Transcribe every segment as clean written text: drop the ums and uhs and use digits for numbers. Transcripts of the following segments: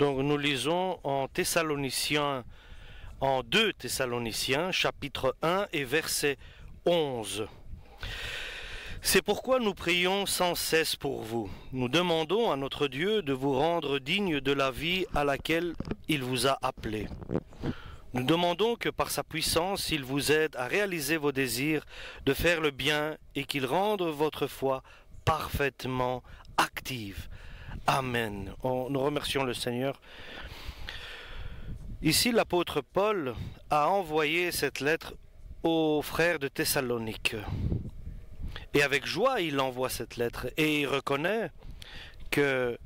Donc nous lisons en Thessaloniciens, en 2 Thessaloniciens, chapitre 1 et verset 11. C'est pourquoi nous prions sans cesse pour vous. Nous demandons à notre Dieu de vous rendre digne de la vie à laquelle il vous a appelé. Nous demandons que par sa puissance, il vous aide à réaliser vos désirs de faire le bien et qu'il rende votre foi parfaitement active. Amen. Nous remercions le Seigneur. Ici, l'apôtre Paul a envoyé cette lettre aux frères de Thessalonique. Et avec joie, il envoie cette lettre et il reconnaît que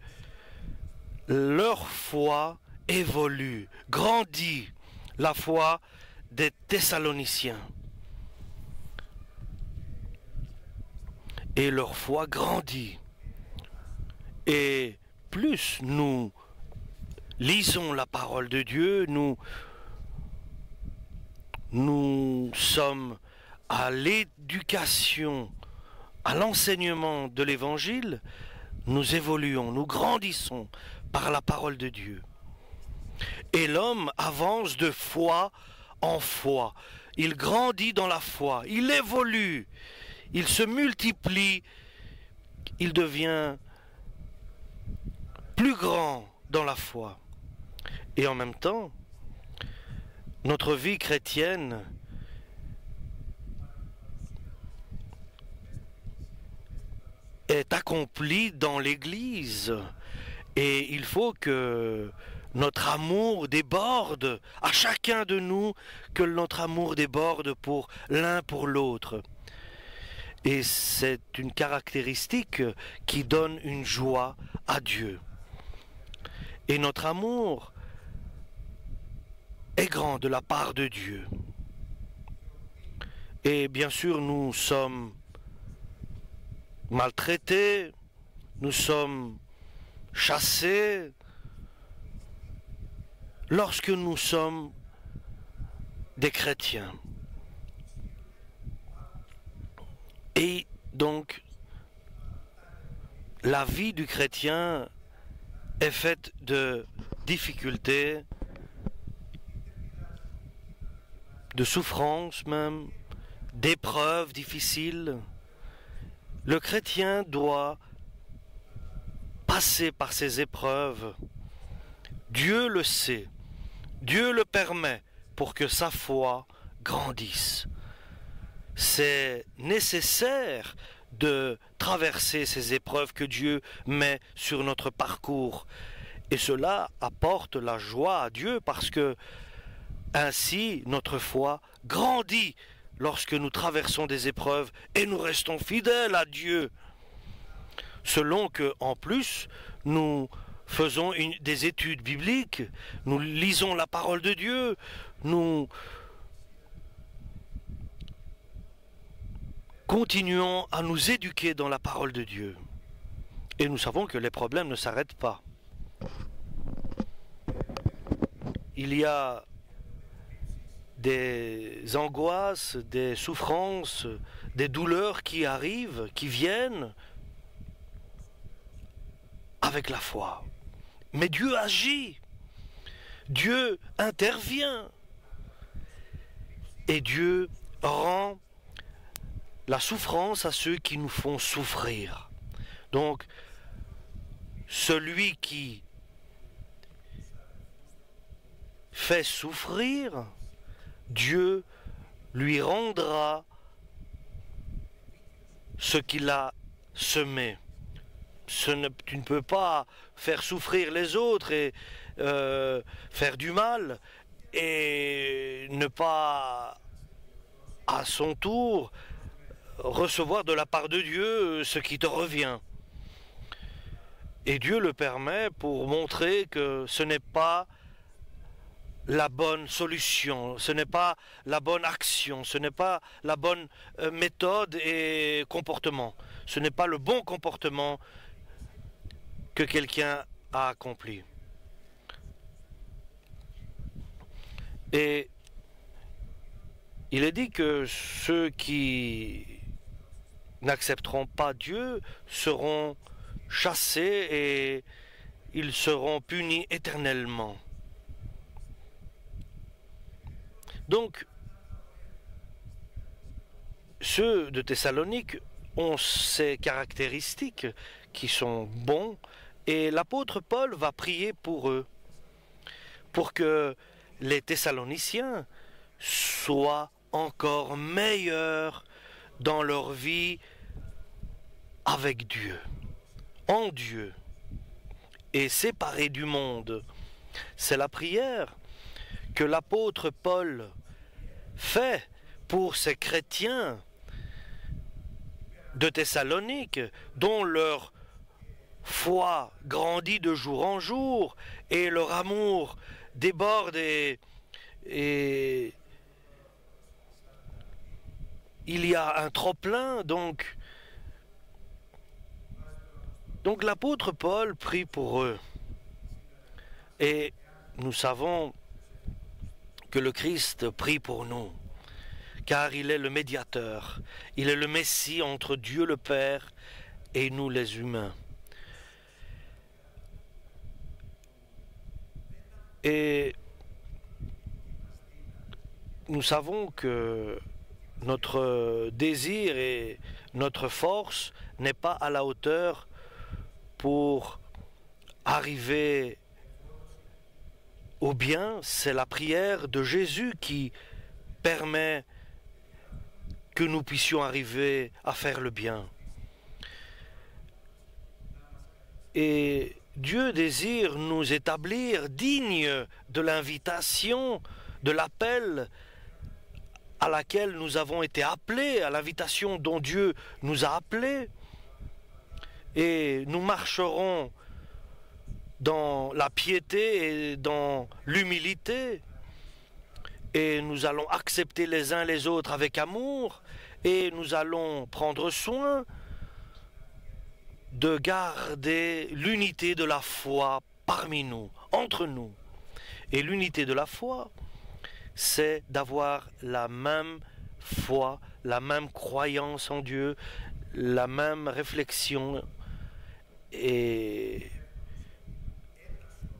leur foi évolue, grandit, la foi des Thessaloniciens. Et leur foi grandit. Et plus nous lisons la parole de Dieu, nous sommes à l'éducation, à l'enseignement de l'Évangile, nous évoluons, nous grandissons par la parole de Dieu. Et l'homme avance de foi en foi. Il grandit dans la foi, il évolue, il se multiplie, il devient plus grand dans la foi. Et en même temps, notre vie chrétienne est accomplie dans l'Église. Et il faut que notre amour déborde à chacun de nous, que notre amour déborde pour l'un pour l'autre. Et c'est une caractéristique qui donne une joie à Dieu. Et notre amour est grand de la part de Dieu. Et bien sûr, nous sommes maltraités, nous sommes chassés lorsque nous sommes des chrétiens. Et donc, la vie du chrétien est faite de difficultés, de souffrances même, d'épreuves difficiles. Le chrétien doit passer par ces épreuves. Dieu le sait, Dieu le permet pour que sa foi grandisse. C'est nécessaire de traverser ces épreuves que Dieu met sur notre parcours. Et cela apporte la joie à Dieu parce que ainsi notre foi grandit lorsque nous traversons des épreuves et nous restons fidèles à Dieu. Selon que, en plus, nous faisons des études bibliques, nous lisons la parole de Dieu, nous continuons à nous éduquer dans la parole de Dieu. Et nous savons que les problèmes ne s'arrêtent pas. Il y a des angoisses, des souffrances, des douleurs qui arrivent, qui viennent avec la foi. Mais Dieu agit, Dieu intervient et Dieu rend la souffrance à ceux qui nous font souffrir. Donc, celui qui fait souffrir, Dieu lui rendra ce qu'il a semé. Tu ne peux pas faire souffrir les autres et faire du mal et ne pas à son tour recevoir de la part de Dieu ce qui te revient. Et Dieu le permet pour montrer que ce n'est pas la bonne solution, ce n'est pas la bonne action, ce n'est pas la bonne méthode et comportement. Ce n'est pas le bon comportement que quelqu'un a accompli. Et il est dit que ceux qui n'accepteront pas Dieu seront chassés et ils seront punis éternellement. Donc, ceux de Thessalonique ont ces caractéristiques qui sont bons, et l'apôtre Paul va prier pour eux, pour que les Thessaloniciens soient encore meilleurs dans leur vie avec Dieu, en Dieu, et séparés du monde. C'est la prière que l'apôtre Paul fait pour ces chrétiens de Thessalonique, dont leur foi grandit de jour en jour et leur amour déborde, et il y a un trop-plein. Donc l'apôtre Paul prie pour eux. Et nous savons que le Christ prie pour nous, car il est le médiateur, il est le Messie entre Dieu le Père et nous les humains. Et nous savons que notre désir et notre force n'est pas à la hauteur pour arriver au bien. C'est la prière de Jésus qui permet que nous puissions arriver à faire le bien. Et Dieu désire nous établir dignes de l'invitation, de l'appel à laquelle nous avons été appelés, à l'invitation dont Dieu nous a appelés. Et nous marcherons dans la piété et dans l'humilité. Et nous allons accepter les uns les autres avec amour. Et nous allons prendre soin de garder l'unité de la foi parmi nous, entre nous. Et l'unité de la foi, c'est d'avoir la même foi, la même croyance en Dieu, la même réflexion, et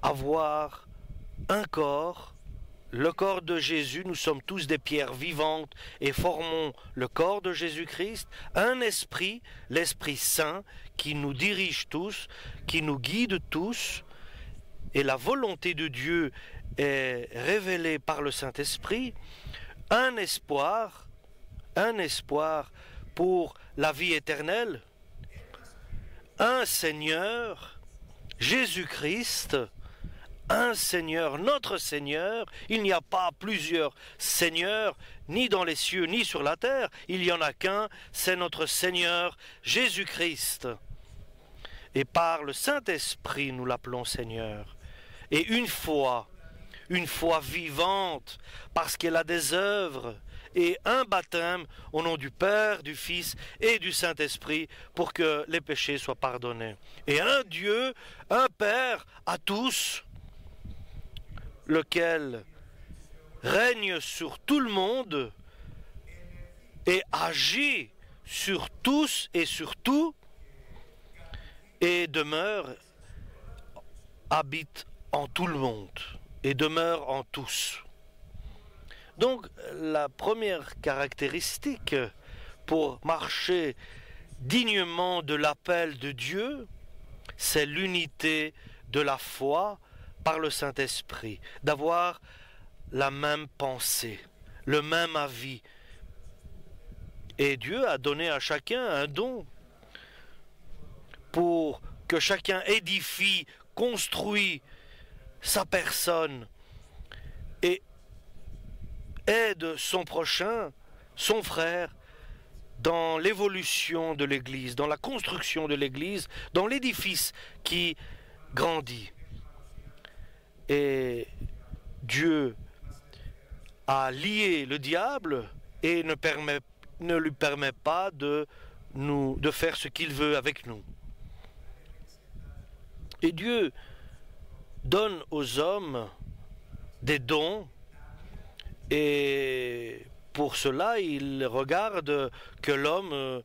avoir un corps, le corps de Jésus. Nous sommes tous des pierres vivantes et formons le corps de Jésus-Christ, un esprit, l'Esprit Saint, qui nous dirige tous, qui nous guide tous, et la volonté de Dieu est révélée par le Saint-Esprit, un espoir pour la vie éternelle, un Seigneur, Jésus-Christ, un Seigneur, notre Seigneur. Il n'y a pas plusieurs seigneurs, ni dans les cieux, ni sur la terre. Il n'y en a qu'un, c'est notre Seigneur, Jésus-Christ. Et par le Saint-Esprit, nous l'appelons Seigneur. Et une foi vivante, parce qu'elle a des œuvres, et un baptême au nom du Père, du Fils et du Saint-Esprit, pour que les péchés soient pardonnés. Et un Dieu, un Père à tous, lequel règne sur tout le monde et agit sur tous et sur tout, et habite en tout le monde, et demeure en tous. Donc, la première caractéristique pour marcher dignement de l'appel de Dieu, c'est l'unité de la foi par le Saint-Esprit, d'avoir la même pensée, le même avis. Et Dieu a donné à chacun un don pour que chacun édifie, construit sa personne et aide son prochain, son frère, dans l'évolution de l'Église, dans la construction de l'Église, dans l'édifice qui grandit. Et Dieu a lié le diable et ne lui permet pas de faire ce qu'il veut avec nous. Et Dieu donne aux hommes des dons, et pour cela il regarde que l'homme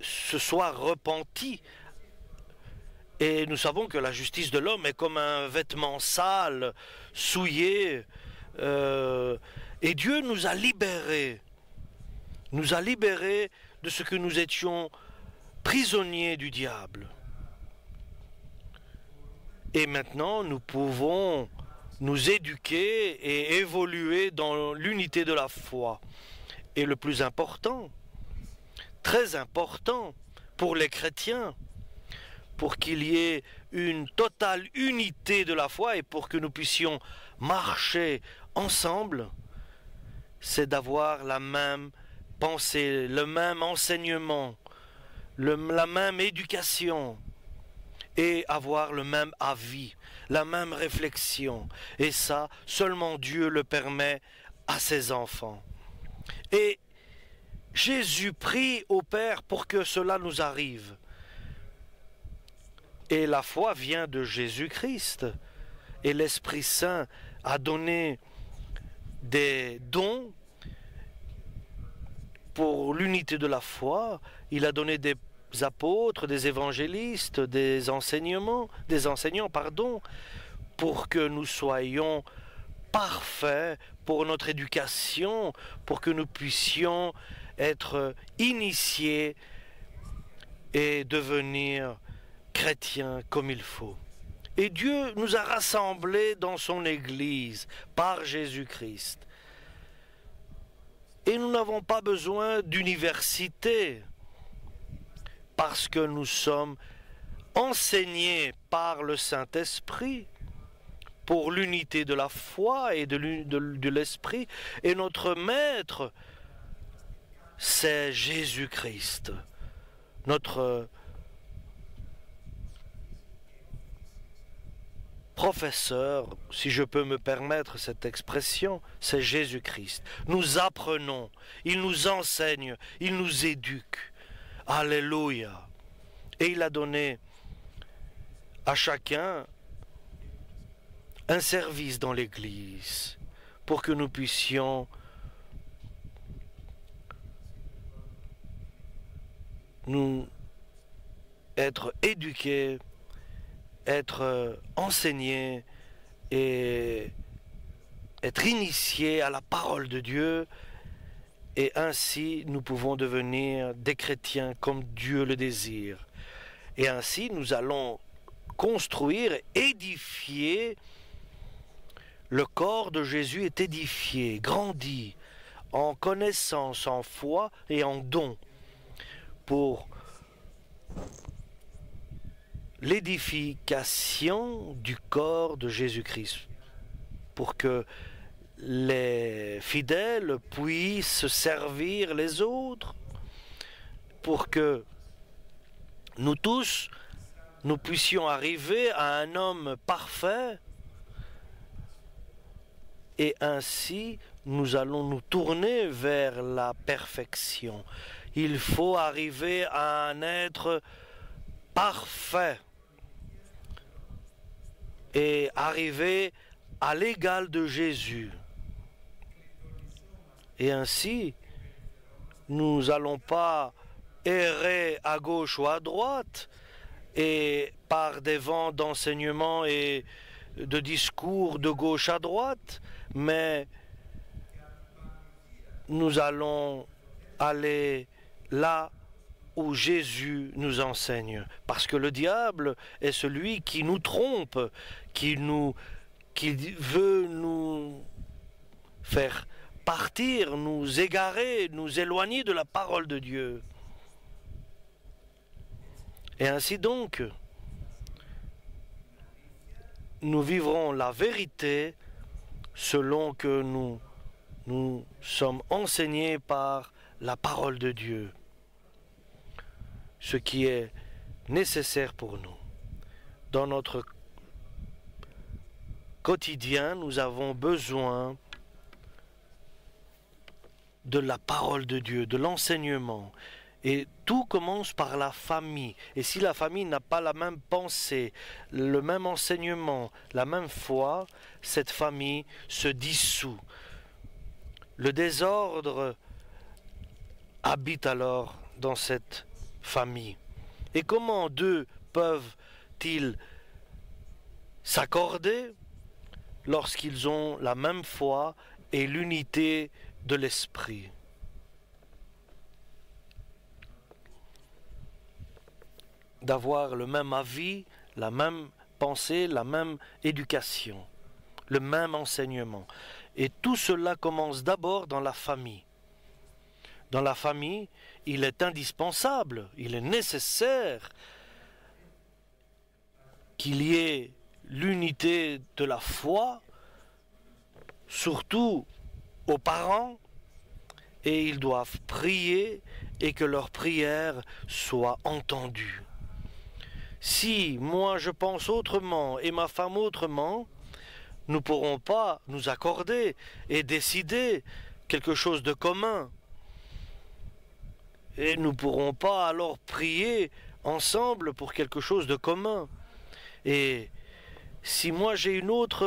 se soit repenti Et nous savons que la justice de l'homme est comme un vêtement sale, souillé. Et Dieu nous a libérés de ce que nous étions prisonniers du diable. Et maintenant, nous pouvons nous éduquer et évoluer dans l'unité de la foi. Et le plus important, très important pour les chrétiens, pour qu'il y ait une totale unité de la foi et pour que nous puissions marcher ensemble, c'est d'avoir la même pensée, le même enseignement, la même éducation et avoir le même avis, la même réflexion. Et ça, seulement Dieu le permet à ses enfants. Et Jésus prie au Père pour que cela nous arrive. Et la foi vient de Jésus-Christ. Et l'Esprit Saint a donné des dons pour l'unité de la foi. Il a donné des apôtres, des évangélistes, des enseignants, pour que nous soyons parfaits pour notre éducation, pour que nous puissions être initiés et devenir chrétiens comme il faut. Et Dieu nous a rassemblés dans son Église par Jésus-Christ. Et nous n'avons pas besoin d'université parce que nous sommes enseignés par le Saint-Esprit pour l'unité de la foi et de l'Esprit. Et notre Maître, c'est Jésus-Christ. Notre professeur, si je peux me permettre cette expression, c'est Jésus-Christ. Nous apprenons, il nous enseigne, il nous éduque. Alléluia. Et il a donné à chacun un service dans l'Église pour que nous puissions nous être éduqués, être enseignés et être initiés à la parole de Dieu. Et ainsi, nous pouvons devenir des chrétiens comme Dieu le désire. Et ainsi, nous allons construire, édifier. Le corps de Jésus est édifié, grandi, en connaissance, en foi et en don, pour l'édification du corps de Jésus-Christ, pour que les fidèles puissent servir les autres, pour que nous tous, nous puissions arriver à un homme parfait, et ainsi nous allons nous tourner vers la perfection. Il faut arriver à un être parfait et arriver à l'égal de Jésus. Et ainsi, nous n'allons pas errer à gauche ou à droite et par des vents d'enseignement et de discours de gauche à droite, mais nous allons aller là où Jésus nous enseigne. Parce que le diable est celui qui nous trompe, qui veut nous faire partir, nous égarer, nous éloigner de la parole de Dieu. Et ainsi donc, nous vivrons la vérité selon que nous sommes enseignés par la parole de Dieu, ce qui est nécessaire pour nous. Dans notre quotidien, nous avons besoin de la parole de Dieu, de l'enseignement. Et tout commence par la famille. Et si la famille n'a pas la même pensée, le même enseignement, la même foi, cette famille se dissout. Le désordre habite alors dans cette famille. Et comment deux peuvent peuvent-ils s'accorder lorsqu'ils ont la même foi et l'unité de l'esprit? D'avoir le même avis, la même pensée, la même éducation, le même enseignement. Et tout cela commence d'abord dans la famille. Dans la famille, il est indispensable, il est nécessaire qu'il y ait l'unité de la foi, surtout aux parents, et ils doivent prier et que leurs prières soient entendues. Si moi je pense autrement et ma femme autrement, nous ne pourrons pas nous accorder et décider quelque chose de commun. Et nous ne pourrons pas alors prier ensemble pour quelque chose de commun. Et si moi j'ai une autre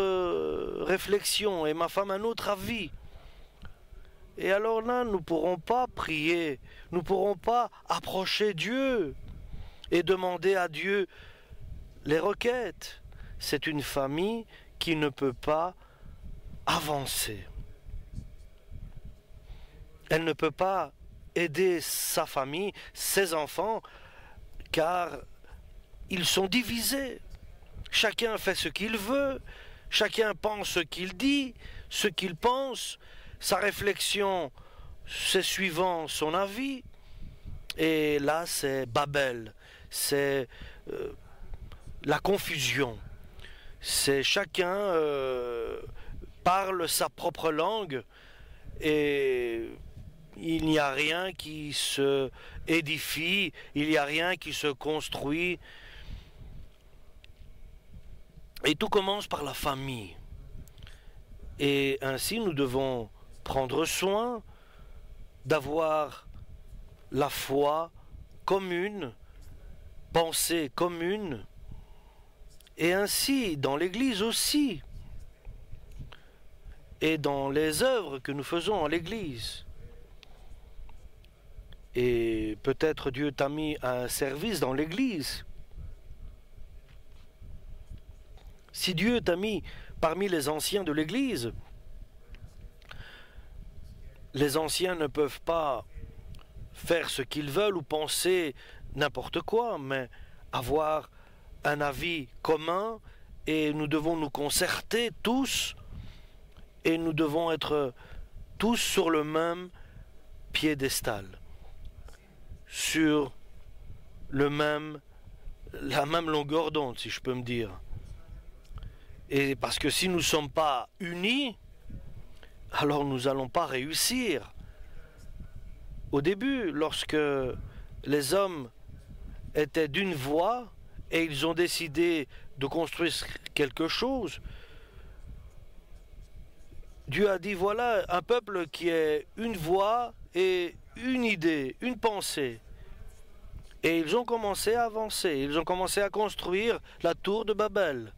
réflexion et ma femme un autre avis, et alors là nous ne pourrons pas prier, nous ne pourrons pas approcher Dieu et demander à Dieu les requêtes. C'est une famille qui ne peut pas avancer. Elle ne peut pas aider sa famille, ses enfants, car ils sont divisés. Chacun fait ce qu'il veut, chacun pense ce qu'il dit, ce qu'il pense, sa réflexion, c'est suivant son avis. Et là, c'est Babel, c'est la confusion. C'est chacun parle sa propre langue et il n'y a rien qui se édifie, il n'y a rien qui se construit. Et tout commence par la famille. Et ainsi, nous devons prendre soin d'avoir la foi commune, pensée commune, et ainsi dans l'Église aussi, et dans les œuvres que nous faisons à l'Église. Et peut-être Dieu t'a mis à un service dans l'Église. Si Dieu t'a mis parmi les anciens de l'Église, les anciens ne peuvent pas faire ce qu'ils veulent ou penser n'importe quoi, mais avoir un avis commun, et nous devons nous concerter tous, et nous devons être tous sur le même piédestal, sur la même longueur d'onde, si je peux me dire. Et parce que si nous ne sommes pas unis, alors nous n'allons pas réussir. Au début, lorsque les hommes étaient d'une voix et ils ont décidé de construire quelque chose, Dieu a dit, voilà un peuple qui est une voix et une idée, une pensée. Et ils ont commencé à avancer, ils ont commencé à construire la tour de Babel.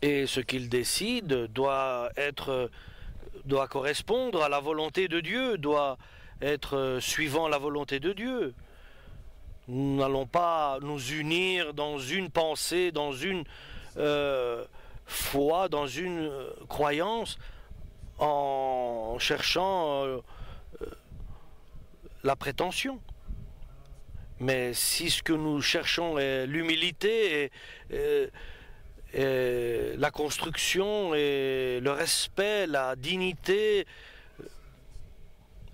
Et ce qu'ils décident doit correspondre à la volonté de Dieu, doit être suivant la volonté de Dieu. Nous n'allons pas nous unir dans une pensée, dans une foi, dans une croyance, en cherchant la prétention. Mais si ce que nous cherchons est l'humilité et la construction et le respect, la dignité,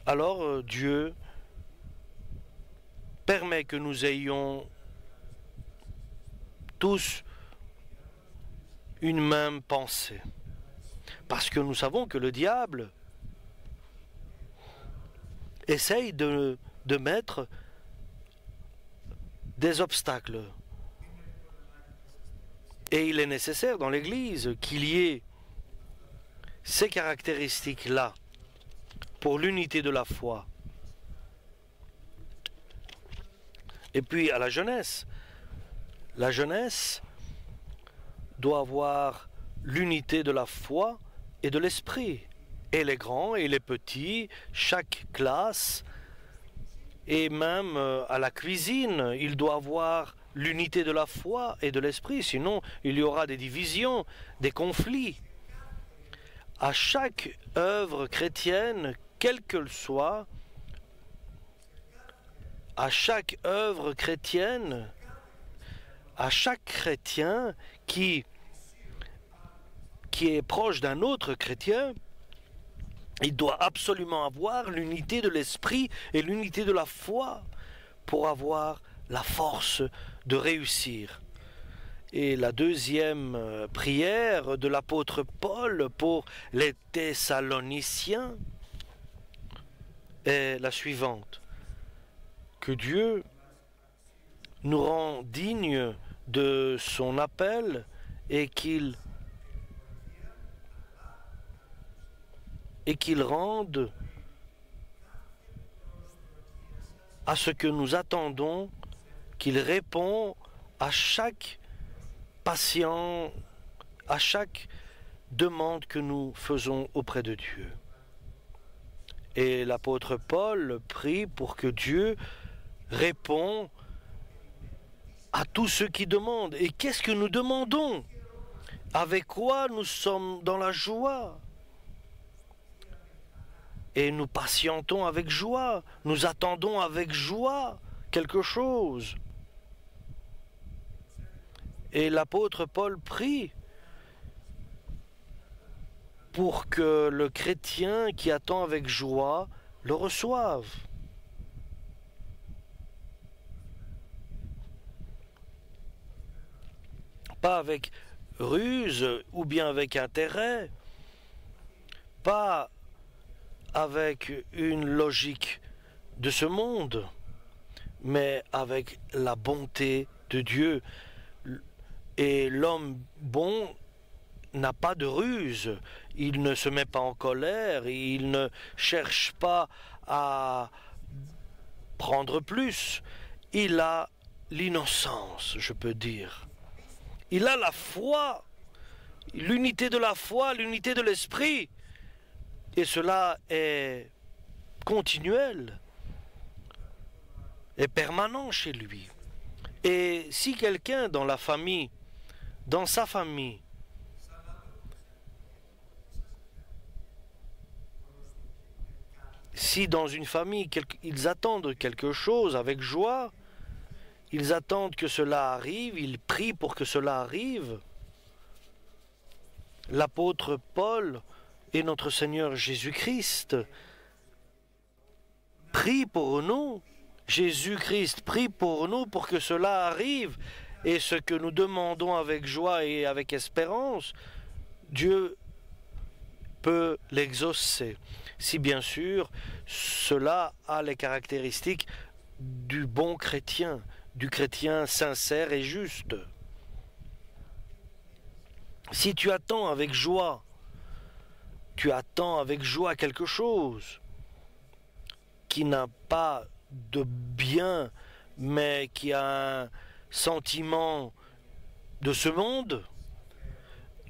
alors Dieu permet que nous ayons tous une même pensée. Parce que nous savons que le diable essaye de mettre des obstacles. Et il est nécessaire dans l'Église qu'il y ait ces caractéristiques-là pour l'unité de la foi. Et puis à la jeunesse doit avoir l'unité de la foi et de l'esprit. Et les grands et les petits, chaque classe Et même à la cuisine, il doit avoir l'unité de la foi et de l'esprit, sinon il y aura des divisions, des conflits. À chaque œuvre chrétienne, quelle qu'elle soit, à chaque œuvre chrétienne, à chaque chrétien qui est proche d'un autre chrétien, il doit absolument avoir l'unité de l'esprit et l'unité de la foi pour avoir la force de réussir. Et la deuxième prière de l'apôtre Paul pour les Thessaloniciens est la suivante. Que Dieu nous rend dignes de son appel et qu'il rende à ce que nous attendons, qu'il répond à chaque patient, à chaque demande que nous faisons auprès de Dieu. Et l'apôtre Paul prie pour que Dieu réponde à tous ceux qui demandent. Et qu'est-ce que nous demandons? Avec quoi nous sommes dans la joie? Et nous patientons avec joie, nous attendons avec joie quelque chose. Et l'apôtre Paul prie pour que le chrétien qui attend avec joie le reçoive. Pas avec ruse ou bien avec intérêt, pas avec une logique de ce monde, mais avec la bonté de Dieu. Et l'homme bon n'a pas de ruse, il ne se met pas en colère, il ne cherche pas à prendre plus, il a l'innocence, je peux dire. Il a la foi, l'unité de la foi, l'unité de l'esprit. Et cela est continuel et permanent chez lui. Et si quelqu'un dans la famille, dans sa famille, si dans une famille ils attendent quelque chose avec joie, ils attendent que cela arrive, ils prient pour que cela arrive, l'apôtre Paul et notre Seigneur Jésus-Christ prie pour nous. Jésus-Christ prie pour nous pour que cela arrive. Et ce que nous demandons avec joie et avec espérance, Dieu peut l'exaucer. Si bien sûr, cela a les caractéristiques du bon chrétien, du chrétien sincère et juste. Si tu attends avec joie, tu attends avec joie quelque chose qui n'a pas de bien, mais qui a un sentiment de ce monde,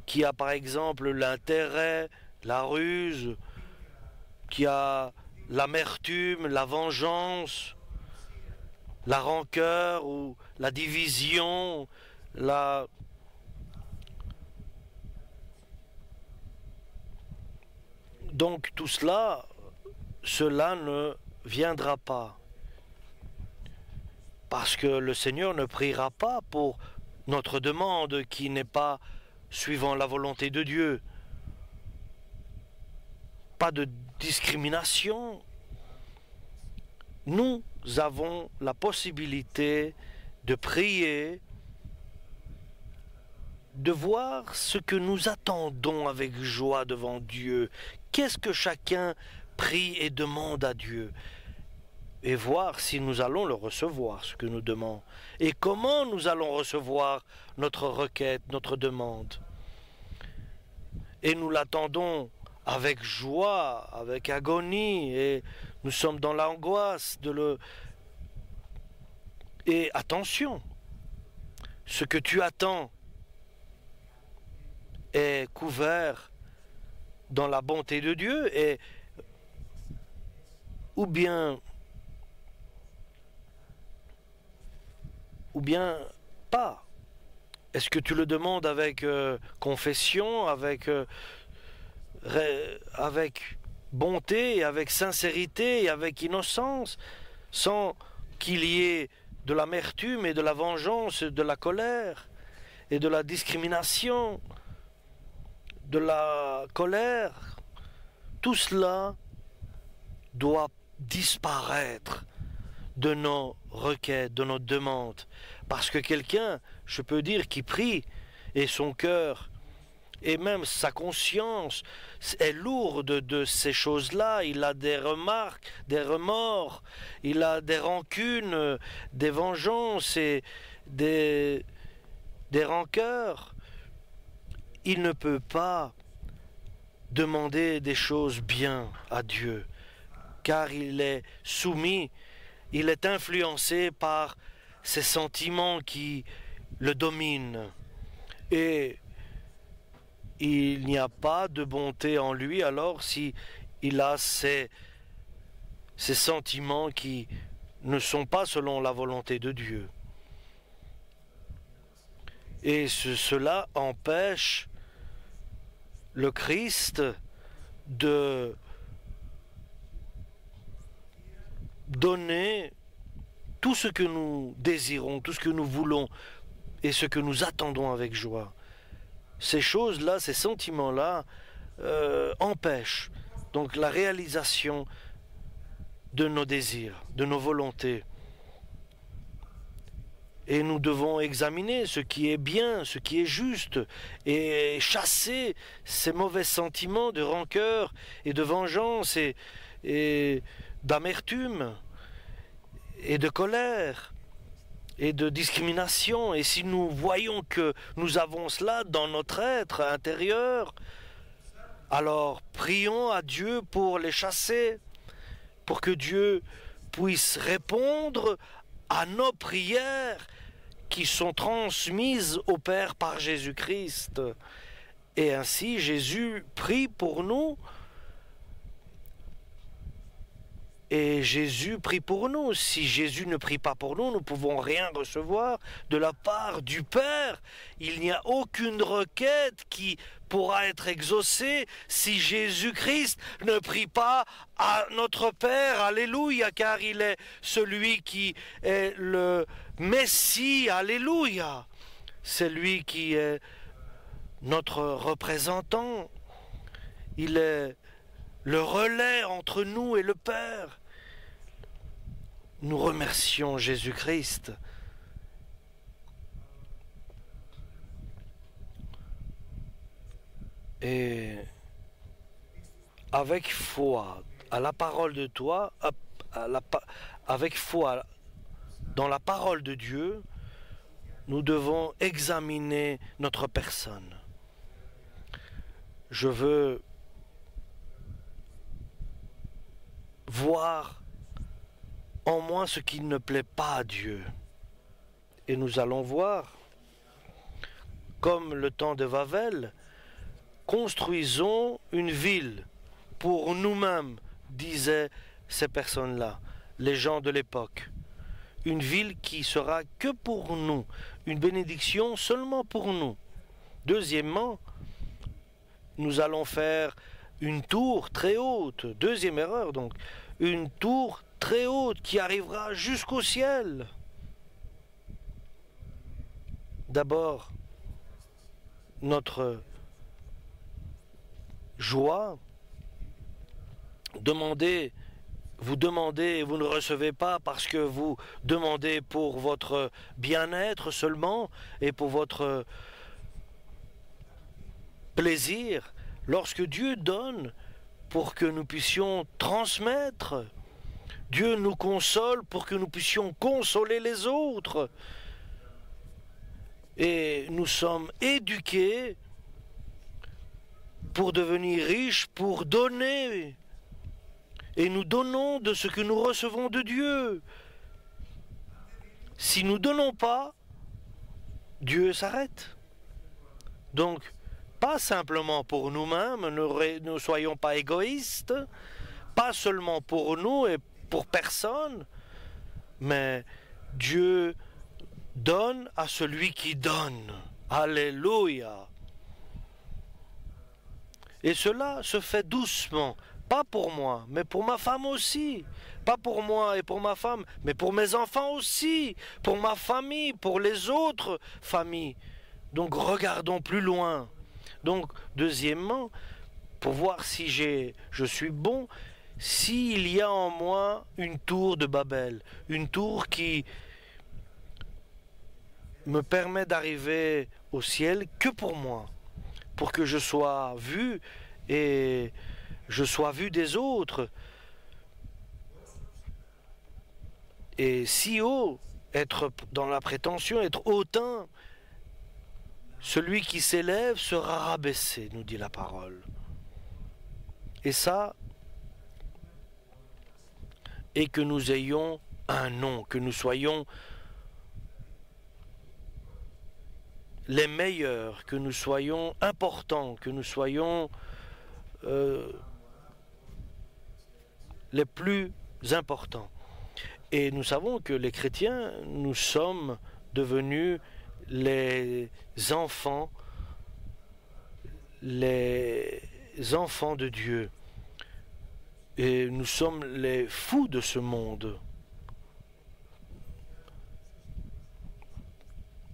qui a par exemple l'intérêt, la ruse, qui a l'amertume, la vengeance, la rancœur ou la division, Donc tout cela, cela ne viendra pas. Parce que le Seigneur ne priera pas pour notre demande qui n'est pas suivant la volonté de Dieu. Pas de discrimination. Nous avons la possibilité de prier, de voir ce que nous attendons avec joie devant Dieu. Qu'est-ce que chacun prie et demande à Dieu? Et voir si nous allons le recevoir, ce que nous demandons. Et comment nous allons recevoir notre requête, notre demande. Et nous l'attendons avec joie, avec agonie, et nous sommes dans l'angoisse de le... Et attention, ce que tu attends est couvert dans la bonté de Dieu, et ou bien ou bien pas? Est-ce que tu le demandes avec confession, avec bonté, avec sincérité et avec innocence, sans qu'il y ait de l'amertume et de la vengeance, de la colère et de la discrimination, de la colère? Tout cela doit disparaître de nos requêtes, de nos demandes. Parce que quelqu'un, je peux dire, qui prie, et son cœur, et même sa conscience est lourde de ces choses-là, il a des remarques, des remords, il a des rancunes, des vengeances et des rancœurs. Il ne peut pas demander des choses bien à Dieu, car il est soumis, il est influencé par ces sentiments qui le dominent. Et il n'y a pas de bonté en lui alors si il a ces sentiments qui ne sont pas selon la volonté de Dieu. Et cela empêche le Christ de donner tout ce que nous désirons, tout ce que nous voulons et ce que nous attendons avec joie. Ces choses-là, ces sentiments-là empêchent donc la réalisation de nos désirs, de nos volontés. Et nous devons examiner ce qui est bien, ce qui est juste, et chasser ces mauvais sentiments de rancœur et de vengeance et d'amertume et de colère et de discrimination. Et si nous voyons que nous avons cela dans notre être intérieur, alors prions à Dieu pour les chasser, pour que Dieu puisse répondre à nos prières qui sont transmises au Père par Jésus-Christ. Et ainsi, Jésus prie pour nous. Et Jésus prie pour nous. Si Jésus ne prie pas pour nous, nous ne pouvons rien recevoir de la part du Père. Il n'y a aucune requête qui pourra être exaucée si Jésus-Christ ne prie pas à notre Père. Alléluia, car il est celui qui est le Messie. Alléluia. C'est lui qui est notre représentant. Il est le relais entre nous et le Père. Nous remercions Jésus-Christ. Et avec foi à la parole de toi, avec foi dans la parole de Dieu, nous devons examiner notre personne. Je veux voir en moi ce qui ne plaît pas à Dieu. Et nous allons voir, comme le temps de Vavel, construisons une ville pour nous-mêmes, disaient ces personnes-là, les gens de l'époque. Une ville qui sera que pour nous, une bénédiction seulement pour nous. Deuxièmement, nous allons faire une tour très haute, deuxième erreur donc, une tour très haute qui arrivera jusqu'au ciel. D'abord, notre joie, vous demandez et vous ne recevez pas parce que vous demandez pour votre bien-être seulement et pour votre plaisir. Lorsque Dieu donne pour que nous puissions transmettre, Dieu nous console pour que nous puissions consoler les autres. Et nous sommes éduqués pour devenir riches, pour donner. Et nous donnons de ce que nous recevons de Dieu. Si nous ne donnons pas, Dieu s'arrête. Donc, pas simplement pour nous-mêmes, ne soyons pas égoïstes, pas seulement pour nous et pour personne, mais Dieu donne à celui qui donne. Alléluia. Et cela se fait doucement, pas pour moi, mais pour ma femme aussi. Pas pour moi et pour ma femme, mais pour mes enfants aussi, pour ma famille, pour les autres familles. Donc regardons plus loin. Donc deuxièmement, pour voir si je suis bon, s'il y a en moi une tour de Babel, une tour qui me permet d'arriver au ciel que pour moi, pour que je sois vu et je sois vu des autres. Et si haut, être dans la prétention, être hautain, celui qui s'élève sera rabaissé, nous dit la parole. Et ça, et que nous ayons un nom, que nous soyons les meilleurs, que nous soyons importants, que nous soyons les plus importants. Et nous savons que les chrétiens, nous sommes devenus les enfants de Dieu. Et nous sommes les fous de ce monde.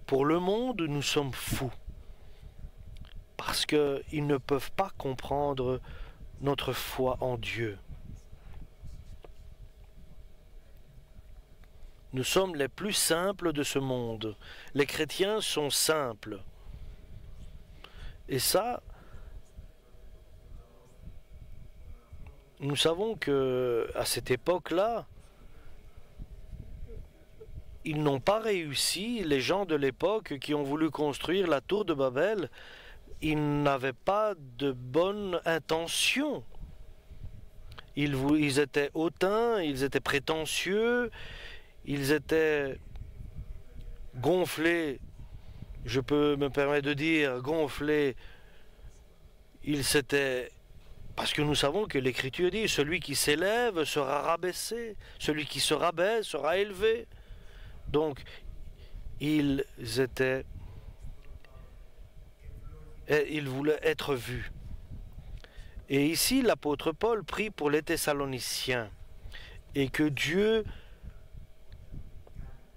Pour le monde, nous sommes fous. Parce qu'ils ne peuvent pas comprendre notre foi en Dieu. Nous sommes les plus simples de ce monde. Les chrétiens sont simples. Et ça, nous savons que à cette époque-là, ils n'ont pas réussi. Les gens de l'époque qui ont voulu construire la tour de Babel, ils n'avaient pas de bonnes intentions. Ils étaient hautains, ils étaient prétentieux. Ils étaient gonflés, je peux me permettre de dire gonflés, ils s'étaient... Parce que nous savons que l'Écriture dit, celui qui s'élève sera rabaissé, celui qui se rabaisse sera élevé. Donc, ils voulaient être vus. Et ici, l'apôtre Paul prie pour les Thessaloniciens, et que Dieu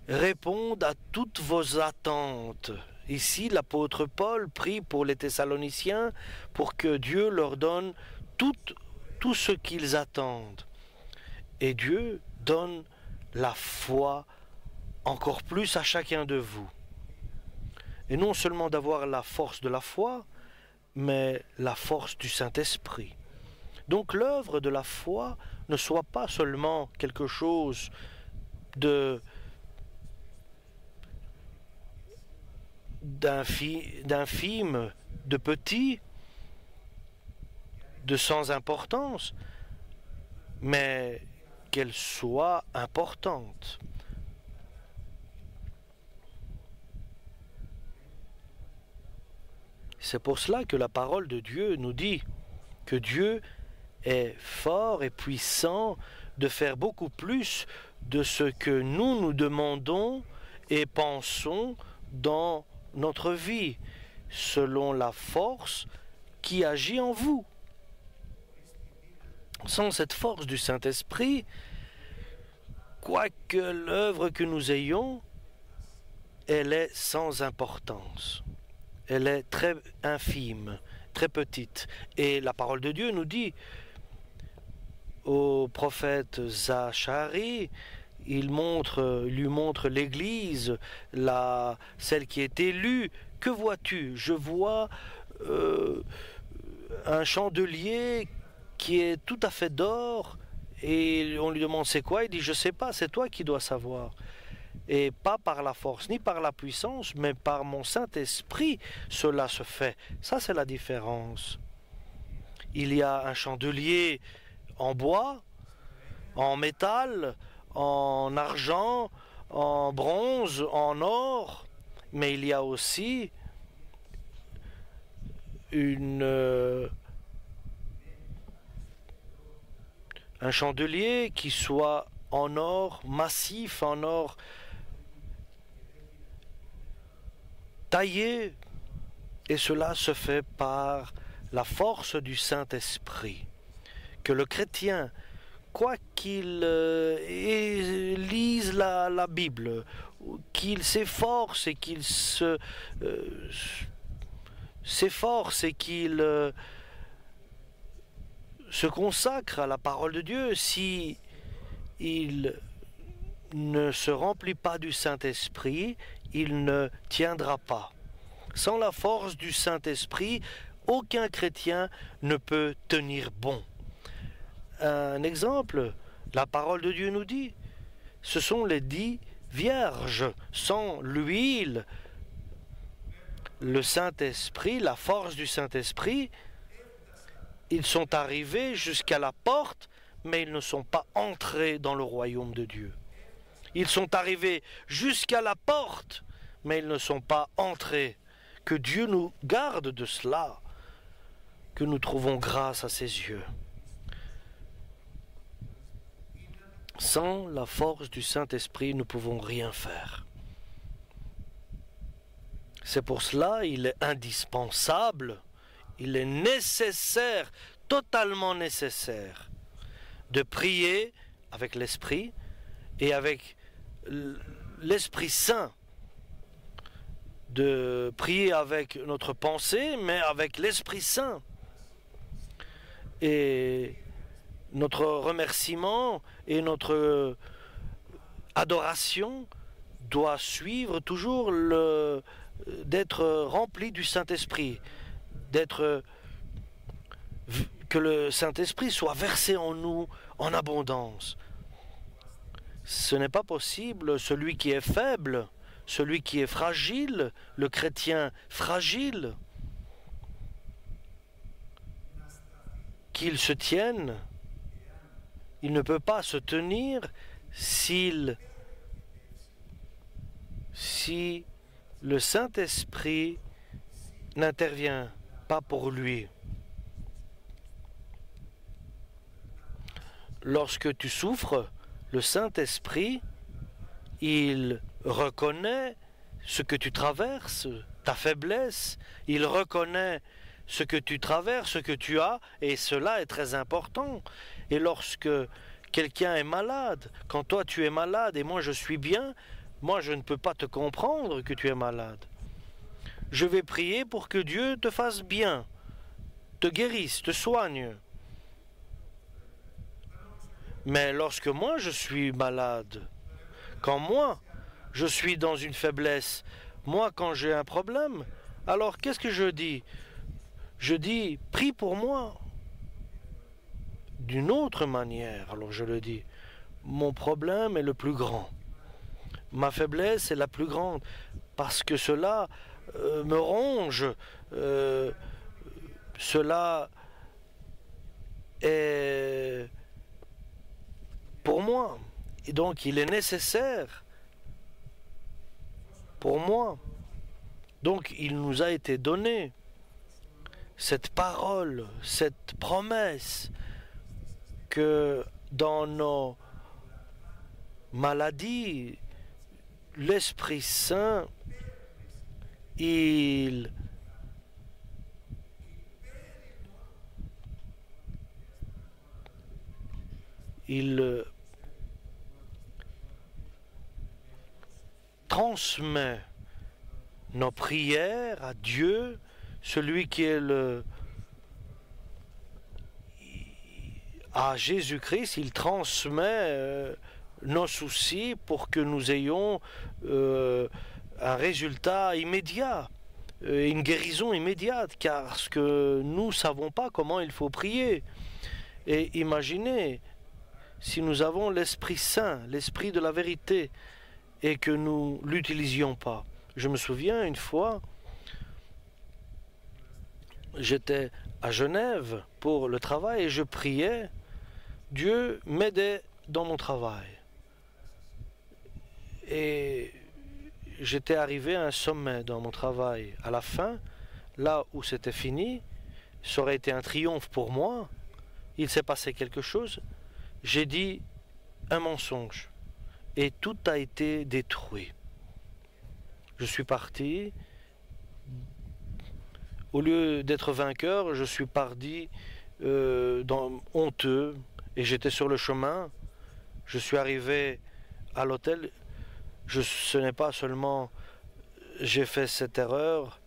réponde à toutes vos attentes. Ici, l'apôtre Paul prie pour les Thessaloniciens pour que Dieu leur donne tout ce qu'ils attendent. Et Dieu donne la foi encore plus à chacun de vous. Et non seulement d'avoir la force de la foi, mais la force du Saint-Esprit. Donc l'œuvre de la foi ne soit pas seulement quelque chose d'infime, de petit, de sans importance, mais qu'elle soit importante. C'est pour cela que la parole de Dieu nous dit que Dieu est fort et puissant de faire beaucoup plus de ce que nous demandons et pensons dans notre vie, selon la force qui agit en vous. Sans cette force du Saint-Esprit, quoique l'œuvre que nous ayons, elle est sans importance. Elle est très infime, très petite. Et la parole de Dieu nous dit au prophète Zacharie, il lui montre l'Église, celle qui est élue. Que vois-tu? Je vois un chandelier qui est tout à fait d'or. Et on lui demande c'est quoi? Il dit je sais pas, c'est toi qui dois savoir. Et pas par la force ni par la puissance, mais par mon Saint-Esprit, cela se fait. Ça, c'est la différence. Il y a un chandelier en bois, en métal, en argent, en bronze, en or, mais il y a aussi un chandelier qui soit en or massif, en or taillé, et cela se fait par la force du Saint-Esprit. Que le chrétien, quoi qu'il lise la Bible, qu'il s'efforce et qu'il s'efforce et qu'il se consacre à la parole de Dieu, si il ne se remplit pas du Saint-Esprit, il ne tiendra pas. Sans la force du Saint-Esprit, aucun chrétien ne peut tenir bon. Un exemple, la parole de Dieu nous dit, ce sont les 10 vierges. Sans l'huile, le Saint-Esprit, la force du Saint-Esprit, ils sont arrivés jusqu'à la porte, mais ils ne sont pas entrés dans le royaume de Dieu. Ils sont arrivés jusqu'à la porte, mais ils ne sont pas entrés. Que Dieu nous garde de cela, que nous trouvons grâce à ses yeux. Sans la force du Saint-Esprit, nous ne pouvons rien faire. C'est pour cela il est indispensable, il est nécessaire, totalement nécessaire, de prier avec l'Esprit et avec l'Esprit Saint, de prier avec notre pensée, mais avec l'Esprit Saint. Et notre remerciement et notre adoration doit suivre toujours d'être rempli du Saint-Esprit, que le Saint-Esprit soit versé en nous en abondance. Ce n'est pas possible, celui qui est faible, celui qui est fragile, le chrétien fragile, qu'il se tienne, il ne peut pas se tenir si le Saint-Esprit n'intervient pas pour lui. Lorsque tu souffres, le Saint-Esprit, il reconnaît ce que tu traverses, ta faiblesse, il reconnaît ce que tu traverses, ce que tu as, et cela est très important. Et lorsque quelqu'un est malade, quand toi tu es malade et moi je suis bien, moi je ne peux pas te comprendre que tu es malade. Je vais prier pour que Dieu te fasse bien, te guérisse, te soigne. Mais lorsque moi je suis malade, quand moi je suis dans une faiblesse, moi quand j'ai un problème, alors qu'est-ce que je dis? Je dis, prie pour moi. D'une autre manière, alors je le dis, mon problème est le plus grand. Ma faiblesse est la plus grande, parce que cela me ronge, cela est pour moi. Et donc il est nécessaire pour moi. Donc il nous a été donné cette parole, cette promesse, que dans nos maladies, l'Esprit Saint, il transmet nos prières à Dieu, celui qui est à Jésus-Christ, il transmet nos soucis pour que nous ayons un résultat immédiat, une guérison immédiate, car que nous ne savons pas comment il faut prier. Et imaginez, si nous avons l'Esprit Saint, l'Esprit de la vérité, et que nous ne l'utilisions pas. Je me souviens une fois, j'étais à Genève pour le travail et je priais. Dieu m'aidait dans mon travail. Et j'étais arrivé à un sommet dans mon travail. À la fin, là où c'était fini, ça aurait été un triomphe pour moi. Il s'est passé quelque chose. J'ai dit un mensonge. Et tout a été détruit. Je suis parti Au lieu d'être vainqueur, je suis parti honteux, et j'étais sur le chemin. Je suis arrivé à l'hôtel. Ce n'est pas seulement j'ai fait cette erreur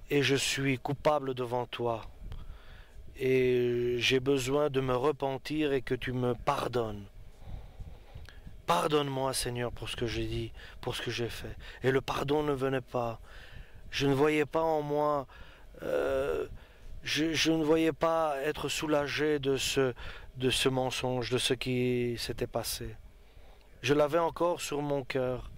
et je suis coupable devant toi. Et j'ai besoin de me repentir et que tu me pardonnes. Pardonne-moi, Seigneur, pour ce que j'ai dit, pour ce que j'ai fait. Et le pardon ne venait pas. Je ne voyais pas en moi, je ne voyais pas être soulagé de ce mensonge, de ce qui s'était passé. Je l'avais encore sur mon cœur.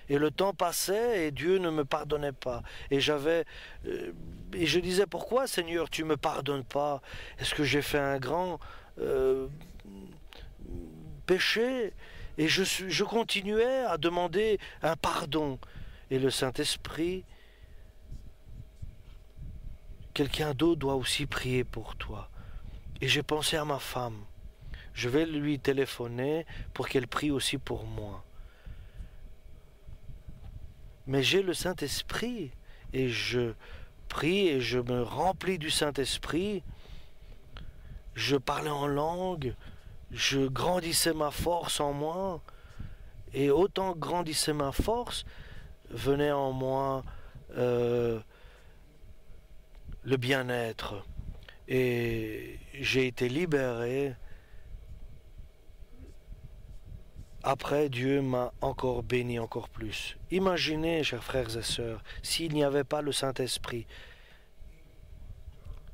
Et le temps passait et Dieu ne me pardonnait pas. Et je disais, pourquoi, Seigneur, tu ne me pardonnes pas? Est-ce que j'ai fait un grand péché? Et je continuais à demander un pardon. Et le Saint-Esprit, quelqu'un d'autre doit aussi prier pour toi. Et j'ai pensé à ma femme. Je vais lui téléphoner pour qu'elle prie aussi pour moi. Mais j'ai le Saint-Esprit et je prie et je me remplis du Saint-Esprit. Je parlais en langue, je grandissais ma force en moi. Et autant grandissait ma force, venait en moi le bien-être. Et j'ai été libéré. Après, Dieu m'a encore béni encore plus. Imaginez, chers frères et sœurs, s'il n'y avait pas le Saint-Esprit.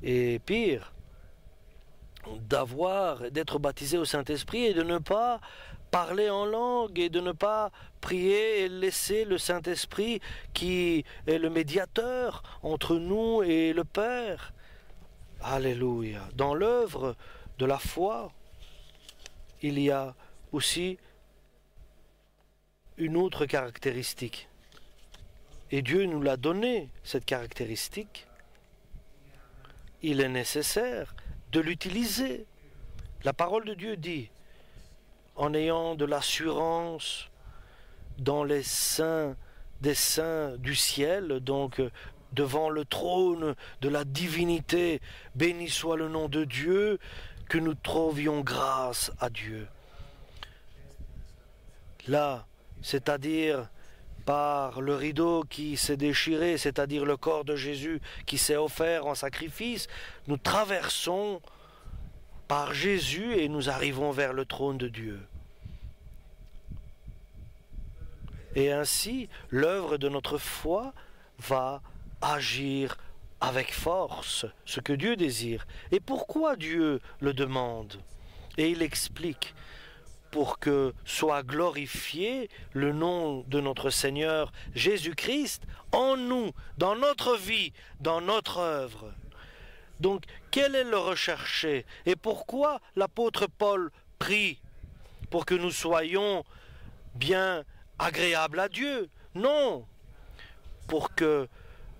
Et pire, d'être baptisé au Saint-Esprit et de ne pas parler en langue et de ne pas prier et laisser le Saint-Esprit qui est le médiateur entre nous et le Père. Alléluia. Dans l'œuvre de la foi, il y a aussi une autre caractéristique. Et Dieu nous l'a donné, cette caractéristique. Il est nécessaire de l'utiliser. La parole de Dieu dit, en ayant de l'assurance dans les saints des saints du ciel, donc devant le trône de la divinité, béni soit le nom de Dieu, que nous trouvions grâce à Dieu. Là, c'est-à-dire par le rideau qui s'est déchiré, c'est-à-dire le corps de Jésus qui s'est offert en sacrifice, nous traversons par Jésus et nous arrivons vers le trône de Dieu. Et ainsi, l'œuvre de notre foi va agir avec force, ce que Dieu désire. Et pourquoi Dieu le demande? Et il explique, pour que soit glorifié le nom de notre Seigneur Jésus-Christ en nous, dans notre vie, dans notre œuvre. Donc, quel est le recherché? Et pourquoi l'apôtre Paul prie? Pour que nous soyons bien agréables à Dieu? Non, pour que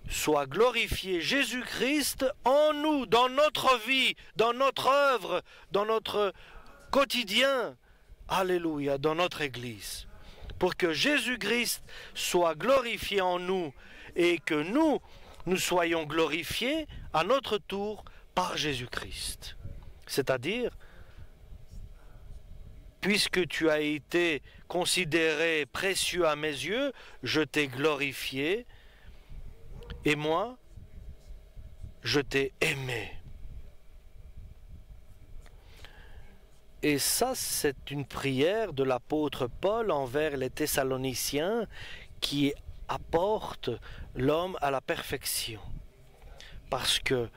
soit glorifié Jésus-Christ en nous, dans notre vie, dans notre œuvre, dans notre quotidien. Alléluia, dans notre Église. Pour que Jésus-Christ soit glorifié en nous et que nous soyons glorifiés à notre tour par Jésus-Christ. C'est-à-dire, puisque tu as été considéré précieux à mes yeux, je t'ai glorifié et moi, je t'ai aimé. Et ça, c'est une prière de l'apôtre Paul envers les Thessaloniciens qui apporte l'homme à la perfection. Parce que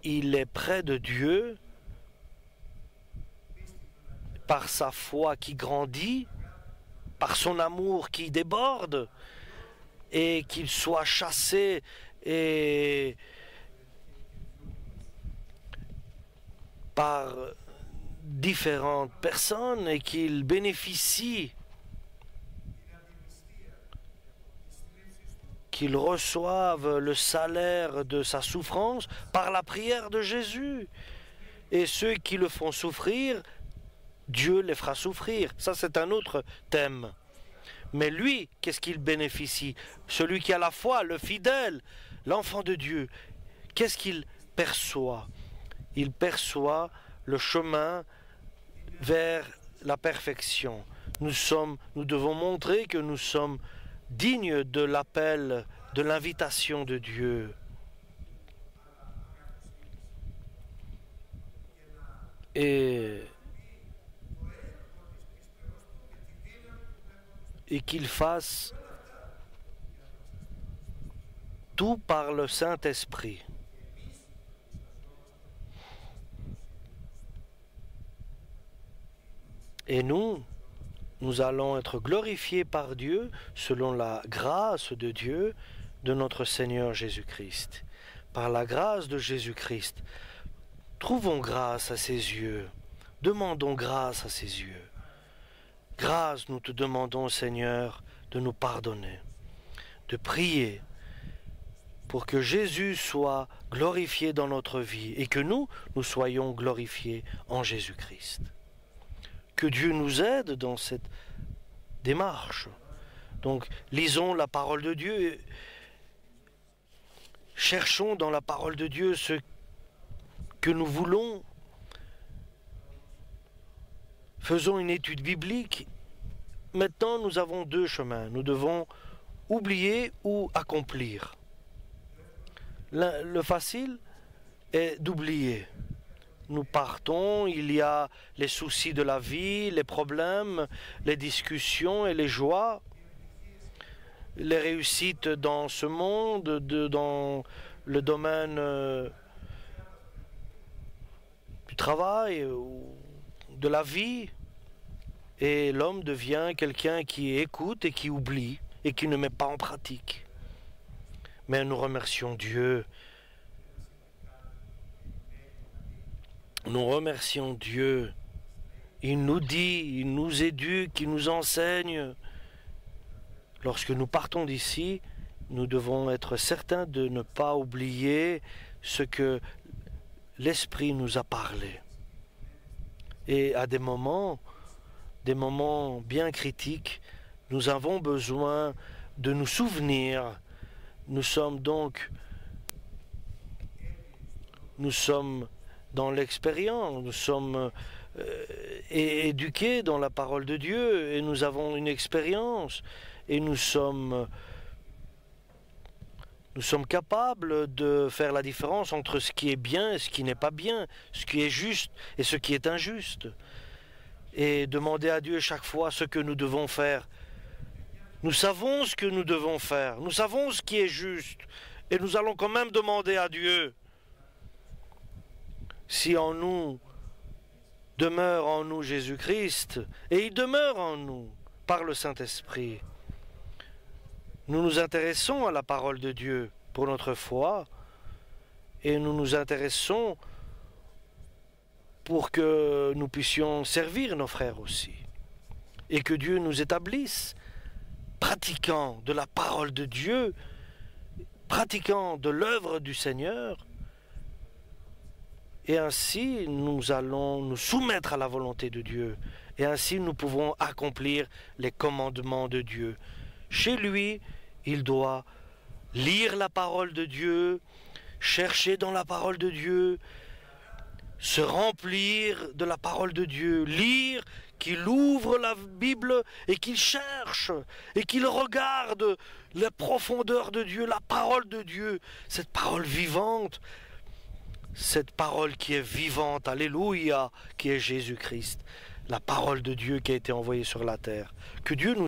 il est près de Dieu par sa foi qui grandit, par son amour qui déborde, et qu'il soit chassé et par différentes personnes et qu'il bénéficie, qu'il reçoive le salaire de sa souffrance par la prière de Jésus. Et ceux qui le font souffrir, Dieu les fera souffrir. Ça, c'est un autre thème. Mais lui, qu'est-ce qu'il bénéficie? Celui qui a la foi, le fidèle, l'enfant de Dieu, qu'est-ce qu'il perçoit? Il perçoit le chemin vers la perfection. Nous devons montrer que nous sommes dignes de l'appel, de l'invitation de Dieu. Et qu'il fasse tout par le Saint-Esprit. Et nous allons être glorifiés par Dieu selon la grâce de Dieu, de notre Seigneur Jésus-Christ. Par la grâce de Jésus-Christ, trouvons grâce à ses yeux, demandons grâce à ses yeux. Grâce, nous te demandons, Seigneur, de nous pardonner, de prier pour que Jésus soit glorifié dans notre vie et que nous soyons glorifiés en Jésus-Christ. Que Dieu nous aide dans cette démarche. Donc, lisons la parole de Dieu. Cherchons dans la parole de Dieu ce que nous voulons. Faisons une étude biblique. Maintenant, nous avons deux chemins. Nous devons oublier ou accomplir. Le facile est d'oublier. Nous partons, il y a les soucis de la vie, les problèmes, les discussions et les joies, les réussites dans ce monde, dans le domaine du travail, de la vie. Et l'homme devient quelqu'un qui écoute et qui oublie et qui ne met pas en pratique. Mais nous remercions Dieu. Nous remercions Dieu. Il nous dit, il nous éduque, il nous enseigne. Lorsque nous partons d'ici, nous devons être certains de ne pas oublier ce que l'Esprit nous a parlé. Et à des moments bien critiques, nous avons besoin de nous souvenir. Nous sommes dans l'expérience, nous sommes éduqués dans la parole de Dieu et nous avons une expérience et nous sommes capables de faire la différence entre ce qui est bien et ce qui n'est pas bien, ce qui est juste et ce qui est injuste. Et demander à Dieu chaque fois ce que nous devons faire. Nous savons ce que nous devons faire, nous savons ce qui est juste et nous allons quand même demander à Dieu. Si en nous demeure en nous Jésus-Christ, et il demeure en nous par le Saint-Esprit, nous nous intéressons à la parole de Dieu pour notre foi, et nous nous intéressons pour que nous puissions servir nos frères aussi, et que Dieu nous établisse, pratiquant de la parole de Dieu, pratiquant de l'œuvre du Seigneur, et ainsi nous allons nous soumettre à la volonté de Dieu, et ainsi nous pouvons accomplir les commandements de Dieu. Chez lui, il doit lire la parole de Dieu, chercher dans la parole de Dieu, se remplir de la parole de Dieu, lire, qu'il ouvre la Bible et qu'il cherche et qu'il regarde la profondeur de Dieu, la parole de Dieu, cette parole vivante, cette parole qui est vivante, alléluia, qui est Jésus-Christ, la parole de Dieu qui a été envoyée sur la terre. Que Dieu nous